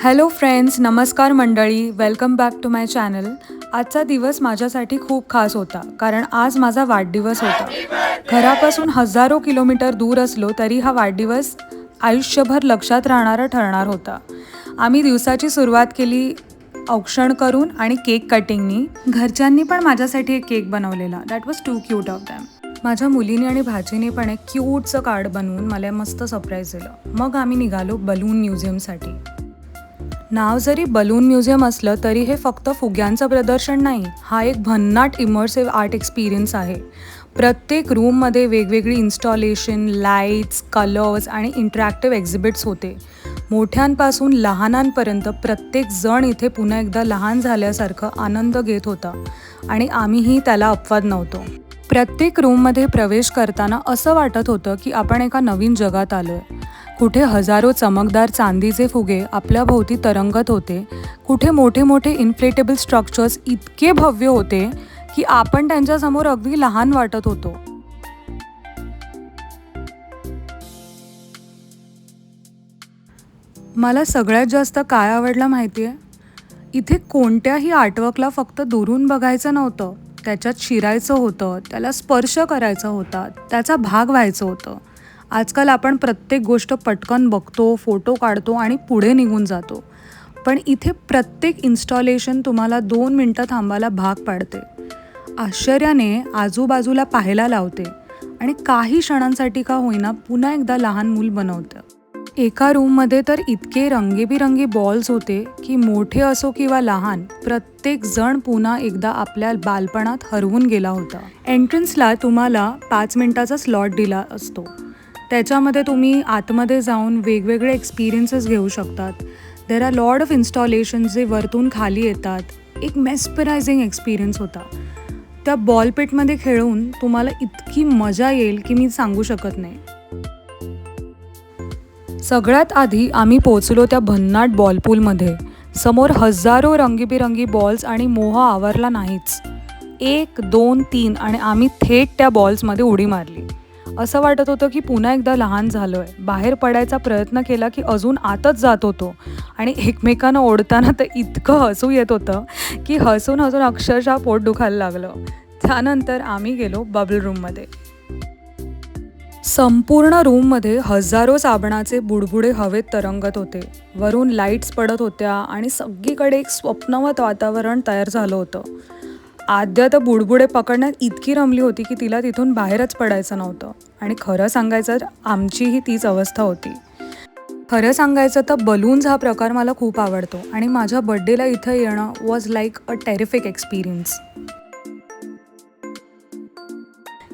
Hello friends, नमस्कार मंडळी, welcome back to my channel. आजचा दिवस माझ्यासाठी खूप खास होता, कारण आज माझा वाढदिवस होता. घरापासून हजारो किलोमीटर दूर असलो तरी हा वाढदिवस आयुष्यभर लक्षात राहणारा ठरणार होता. आम्ही दिवसाची सुरुवात केली औक्षण करून आणि केक कटिंगनी. घरच्यांनी पण माझ्यासाठी एक केक बनवलेला. That was too cute of them. माझ्या मुलीने आणि भाचीने पण एक क्यूटचं कार्ड बनवून मला मस्त सरप्राईज दिलं. मग आम्ही निघालो बलून म्युझियमसाठी. नाव जरी बलून म्युझियम असलं तरी हे फक्त फुग्यांचं प्रदर्शन नाही, हा एक भन्नाट इमर्सिव्ह आर्ट एक्सपिरियन्स आहे. प्रत्येक रूममध्ये वेगवेगळी इन्स्टॉलेशन, लाईट्स, कलर्स आणि इंटरॅक्टिव्ह एक्झिबिट्स होते. मोठ्यांपासून लहानांपर्यंत प्रत्येक जण इथे पुन्हा एकदा लहान झाल्यासारखं आनंद घेत होता आणि आम्हीही त्याला अपवाद नव्हतो. प्रत्येक रूममध्ये प्रवेश करताना असं वाटत होतं की आपण एका नवीन जगात आलोय. कुठे हजारो चमकदार चांदीचे फुगे आपल्या भोवती तरंगत होते, कुठे मोठे मोठे इन्फ्लेटेबल स्ट्रक्चर्स इतके भव्य होते की आपण त्यांच्यासमोर अगदी लहान वाटत होतो. मला सगळ्यात जास्त काय आवडलं माहिती आहे? इथे कोणत्याही आर्टवर्कला फक्त दुरून बघायचं नव्हतं, त्याच्यात शिरायचं होतं, त्याला स्पर्श करायचा होता, त्याचा भाग व्हायचं होतं. आजकाल आपण प्रत्येक गोष्ट पटकन बघतो, फोटो काढतो आणि पुढे निघून जातो. पण इथे प्रत्येक इन्स्टॉलेशन तुम्हाला 2 मिनटं थांबायला भाग पाडते. आश्चर्याने आजूबाजूला पाहायला लावते आणि काही क्षणांसाठी का होईना पुन्हा एकदा लहान मूल बनवतं. एका रूममध्ये तर इतके रंगीबिरंगी बॉल्स होते की मोठे असो किंवा लहान, प्रत्येक जण पुन्हा एकदा आपल्या बालपणात हरवून गेला होता. एंट्रन्सला तुम्हाला 5 मिनिटाचा स्लॉट दिला असतो. त्याच्यामध्ये तुम्ही आतमध्ये जाऊन वेगवेगळे एक्सपिरियन्सेस घेऊ शकतात. There are lot of installations जे वरतून खाली येतात. एक मेस्परायझिंग एक्सपिरियन्स होता. त्या बॉलपिटमध्ये खेळून तुम्हाला इतकी मजा येईल की मी सांगू शकत नाही. सगळ्यात आधी आम्ही पोचलो त्या भन्नाट बॉलपूलमध्ये. समोर हजारो रंगीबिरंगी बॉल्स आणि मोह आवरला नाहीच. 1, 2, 3 आणि आम्ही थेट त्या बॉल्समध्ये उडी मारली. असं वाटत होतं की पुन्हा एकदा लहान झालोय. बाहेर पडायचा प्रयत्न केला की अजून आतच जात होतो आणि एकमेकांना ओढताना तर इतकं हसू येत होतं की हसून हसून अक्षरशः पोट दुखायला लागलं. त्यानंतर आम्ही गेलो बबल रूममध्ये. संपूर्ण रूममध्ये हजारो साबणाचे बुडबुडे हवेत तरंगत होते. वरून लाईट्स पडत होत्या आणि सगळीकडे एक स्वप्नवत वातावरण तयार झालं होतं. आद्या तर बुडबुडे पकडण्यात इतकी रमली होती की तिला तिथून बाहेरच पडायचं नव्हतं. आणि खरं सांगायचं तर आमचीही तीच अवस्था होती. खरं सांगायचं तर बलून्स हा प्रकार मला खूप आवडतो आणि माझ्या बड्डेला इथं येणं was like a terrific experience.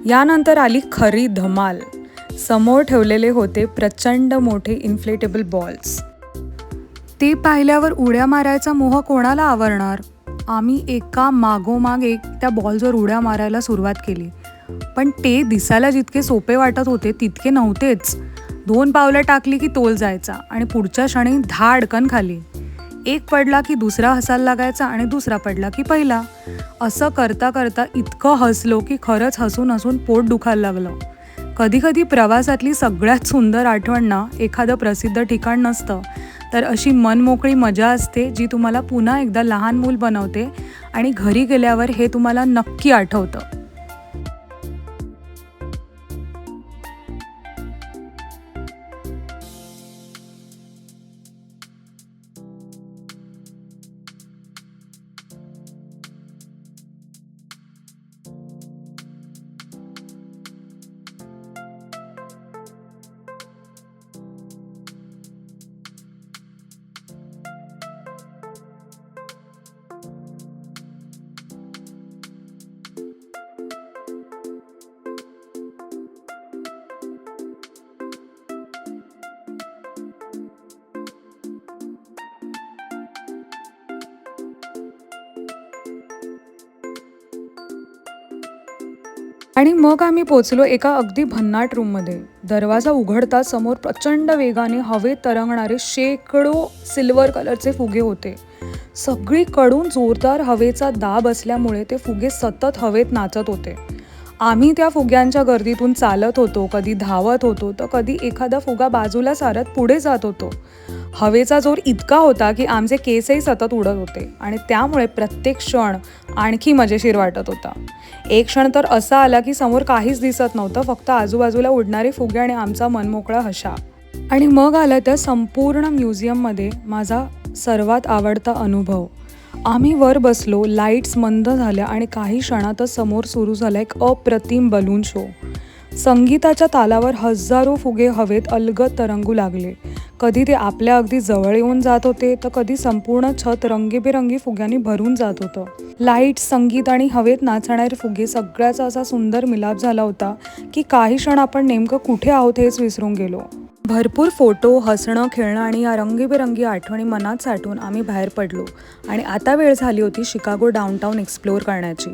यानंतर आली खरी धमाल. समोर ठेवलेले होते प्रचंड मोठे इन्फ्लेटेबल बॉल्स. ते पाहिल्यावर उड्या मारायचा मोह कोणाला आवरणार? आम्ही एका मागोमाग एक त्या बॉल्सवर उड्या मारायला सुरुवात केली. पण ते दिसायला जितके सोपे वाटत होते तितके नव्हतेच. 2 पावलं टाकली की तोल जायचा आणि पुढच्या क्षणी धाडकन खाली. एक पडला की दुसरा हसायला लागायचा आणि दुसरा पडला की पहिला. असं करता करता इतकं हसलो की खरंच हसून हसून पोट दुखायला लागलं. कधी कधी प्रवासातली सगळ्यात सुंदर आठवण ना एखादं प्रसिद्ध ठिकाण नसतं, तर अशी मनमोकळी मजा असते जी तुम्हाला पुन्हा एकदा लहान मूल बनवते आणि घरी गेल्यावर हे तुम्हाला नक्की आठवतं. आणि मग आम्ही पोचलो एका अगदी भन्नाट रूममध्ये. दरवाजा उघडता समोर प्रचंड वेगाने हवेत तरंगणारे शेकडो सिल्वर कलरचे फुगे होते. सगळीकडून जोरदार हवेचा दाब असल्यामुळे ते फुगे सतत हवेत नाचत होते. आम्ही त्या फुग्यांच्या गर्दीतून चालत होतो, कधी धावत होतो, तर कधी एखादा फुगा बाजूला सारत पुढे जात होतो. हवेचा जोर इतका होता की आमचे केसही सतत उडत होते आणि त्यामुळे प्रत्येक क्षण आणखी मजेशीर वाटत होता. एक क्षण तर असा आला की समोर काहीच दिसत नव्हतं, फक्त आजूबाजूला उडणारे फुगे आणि आमचा मनमोकळा हशा. आणि मग आला त्या संपूर्ण म्युझियममध्ये माझा सर्वात आवडता अनुभव. आम्ही वर बसलो, लाईट्स मंद झाल्या आणि काही क्षणातच समोर सुरू झाला एक अप्रतिम बलून शो. संगीताच्या तालावर हजारो फुगे हवेत अलगद तरंगू लागले. कधी ते आपल्या अगदी जवळ येऊन जात होते, तर कधी संपूर्ण छत रंगीबेरंगी फुग्यांनी भरून जात होतं. लाईट, संगीत आणि हवेत नाचणारे फुगे सगळ्याचा असा सुंदर मिलाप झाला होता की काही क्षण आपण नेमकं कुठे आहोत हेच विसरून गेलो. भरपूर फोटो, हसणं, खेळणं आणि या रंगीबेरंगी आठवणी मनात साठवून आम्ही बाहेर पडलो आणि आता वेळ झाली होती शिकागो डाऊनटाऊन एक्सप्लोअर करण्याची.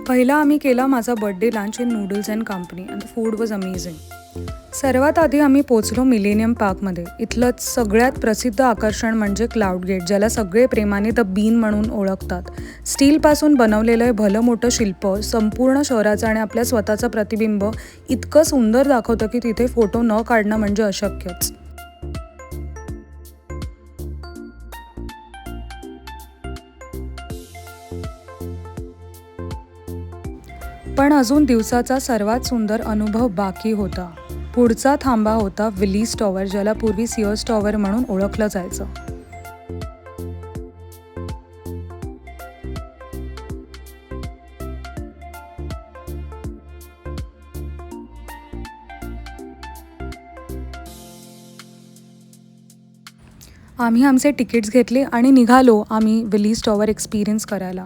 पहिला आम्ही केला माझा birthday lunch in noodles and company and the food was amazing. सर्वात आधी आम्ही पोचलो मिलेनियम पार्कमध्ये. इथलं सगळ्यात प्रसिद्ध आकर्षण म्हणजे क्लाउड गेट, ज्याला सगळे प्रेमाने द बीन म्हणून ओळखतात. स्टीलपासून बनवलेलं हे भलं मोठं शिल्प संपूर्ण शहराचं आणि आपल्या स्वतःचं प्रतिबिंब इतकं सुंदर दाखवतं की तिथे फोटो न काढणं म्हणजे अशक्यच. पण अजून दिवसाचा सर्वात सुंदर अनुभव बाकी होता. पुढचा थांबा होता विलीज टॉवर, ज्याला पूर्वी सिअर्स टॉवर म्हणून ओळखलं जायचं. आम्ही आमचे तिकीट्स घेतले आणि निघालो आम्ही विलीज टॉवर एक्सपिरियन्स करायला.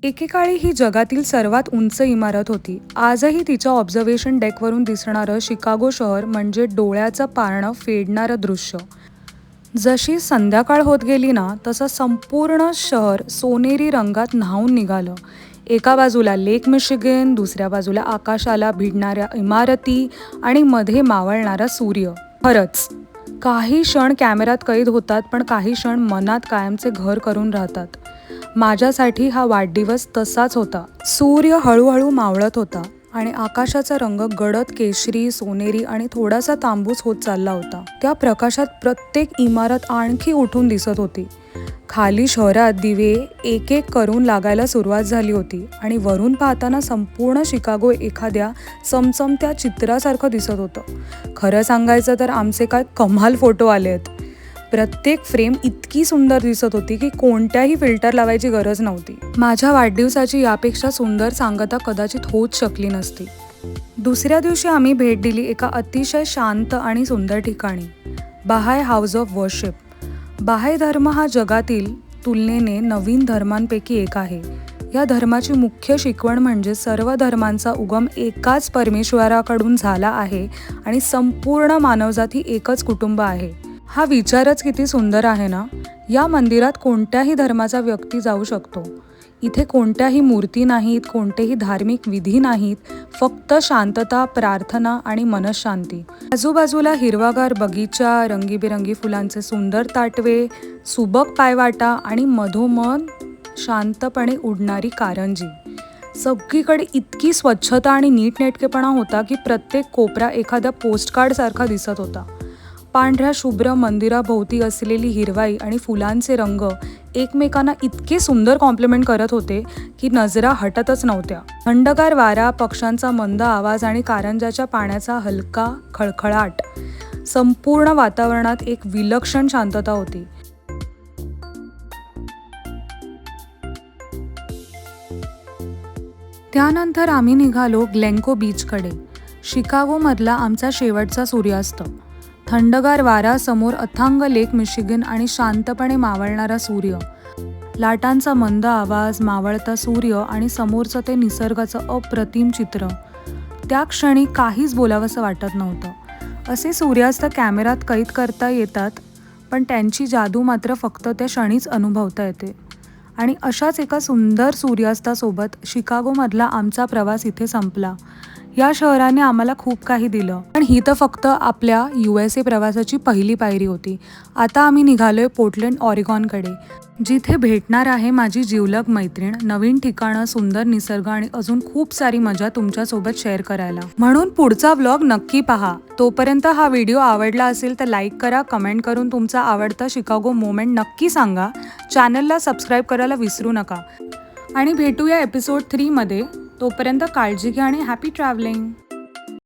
एकेकाळी ही जगातील सर्वात उंच इमारत होती. आजही तिच्या ऑब्झर्वेशन डेकवरून दिसणारं शिकागो शहर म्हणजे डोळ्याचं पारणं फेडणारं दृश्य. जशी संध्याकाळ होत गेली ना, तसं संपूर्ण शहर सोनेरी रंगात न्हाऊन निघालं. एका बाजूला लेक मिशिगन, दुसऱ्या बाजूला आकाशाला भिडणाऱ्या इमारती आणि मध्ये मावळणारा सूर्य. खरंच काही क्षण कॅमेऱ्यात कैद होतात, पण काही क्षण मनात कायमचे घर करून राहतात. माझ्यासाठी हा वाढदिवस तसाच होता. सूर्य हळूहळू मावळत होता आणि आकाशाचा रंग गडद केशरी, सोनेरी आणि थोडासा तांबूस होत चालला होता. त्या प्रकाशात प्रत्येक इमारत आणखी उठून दिसत होती. खाली शहरात दिवे एक एक करून लागायला सुरुवात झाली होती आणि वरून पाहताना संपूर्ण शिकागो एखाद्या चमचमत्या चित्रासारखं दिसत होतं. खरं सांगायचं तर आमचे काय कमाल फोटो आले आहेत. प्रत्येक फ्रेम इतकी सुंदर दिसत होती की कोणत्याही फिल्टर लावायची गरज नव्हती. माझ्या वाढदिवसाची यापेक्षा सुंदर सांगता कदाचित होऊच शकली नसती. दुसऱ्या दिवशी आम्ही भेट दिली एका अतिशय शांत आणि सुंदर ठिकाणी, बहाय हाऊस ऑफ वर्शिप. बहाय धर्म हा जगातील तुलनेने नवीन धर्मांपैकी एक आहे. या धर्माची मुख्य शिकवण म्हणजे सर्व धर्मांचा उगम एकाच परमेश्वराकडून झाला आहे आणि संपूर्ण मानवजात ही एकच कुटुंब आहे. हा विचारच किती सुंदर आहे ना. या मंदिरात कोणत्याही धर्माचा व्यक्ती जाऊ शकतो. इथे कोणत्याही मूर्ती नाहीत, कोणतेही धार्मिक विधी नाहीत, फक्त शांतता, प्रार्थना आणि मनशांती. आजूबाजूला हिरवागार बगीचा, रंगीबेरंगी फुलांचे सुंदर ताटवे, सुबक पायवाटा आणि मधोमध शांतपणे उडणारी कारंजी. सगळीकडे इतकी स्वच्छता आणि नीटनेटकेपणा होता की प्रत्येक कोपरा एखाद्या पोस्टकार्डसारखा दिसत होता. पांढऱ्या शुभ्र मंदिराभोवती असलेली हिरवाई आणि फुलांचे रंग एकमेकांना इतके सुंदर कॉम्प्लिमेंट करत होते की नजरा हटतच नव्हत्या. थंडगार वारा, पक्ष्यांचा मंद आवाज आणि कारंजाच्या पाण्याचा हलका खळखळाट, संपूर्ण वातावरणात एक विलक्षण शांतता होती. त्यानंतर आम्ही निघालो ग्लेनको बीचकडे, शिकागोमधला आमचा शेवटचा सूर्यास्त. थंडगार वारा, समोर अथांग लेक मिशिगन आणि शांतपणे मावळणारा सूर्य. लाटांचा मंद आवाज, मावळता सूर्य आणि समोरचं ते निसर्गाचं अप्रतिम चित्र. त्या क्षणी काहीच बोलावंसं वाटत नव्हतं. असे सूर्यास्त कॅमेऱ्यात कैद करता येतात, पण त्यांची जादू मात्र फक्त त्या क्षणीच अनुभवता येते. आणि अशाच एका सुंदर सूर्यास्तासोबत शिकागोमधला आमचा प्रवास इथे संपला. या शहराने आम्हाला खूप काही दिलं, पण ही तर फक्त आपल्या USA प्रवासाची पहिली पायरी होती. आता आम्ही निघालोय पोर्टलँड ऑरिगॉनकडे, जिथे भेटणार आहे माझी जिवलग मैत्रीण, नवीन ठिकाणं, सुंदर निसर्ग आणि अजून खूप सारी मजा तुमच्यासोबत शेअर करायला. म्हणून पुढचा व्लॉग नक्की पहा. तोपर्यंत हा व्हिडिओ आवडला असेल तर लाईक करा, कमेंट करून तुमचा आवडता शिकागो मोमेंट नक्की सांगा. चॅनलला सबस्क्राईब करायला विसरू नका आणि भेटूया एपिसोड 3 मध्ये. तोपर्यंत काळजी घ्या आणि हॅपी ट्रॅव्हलिंग.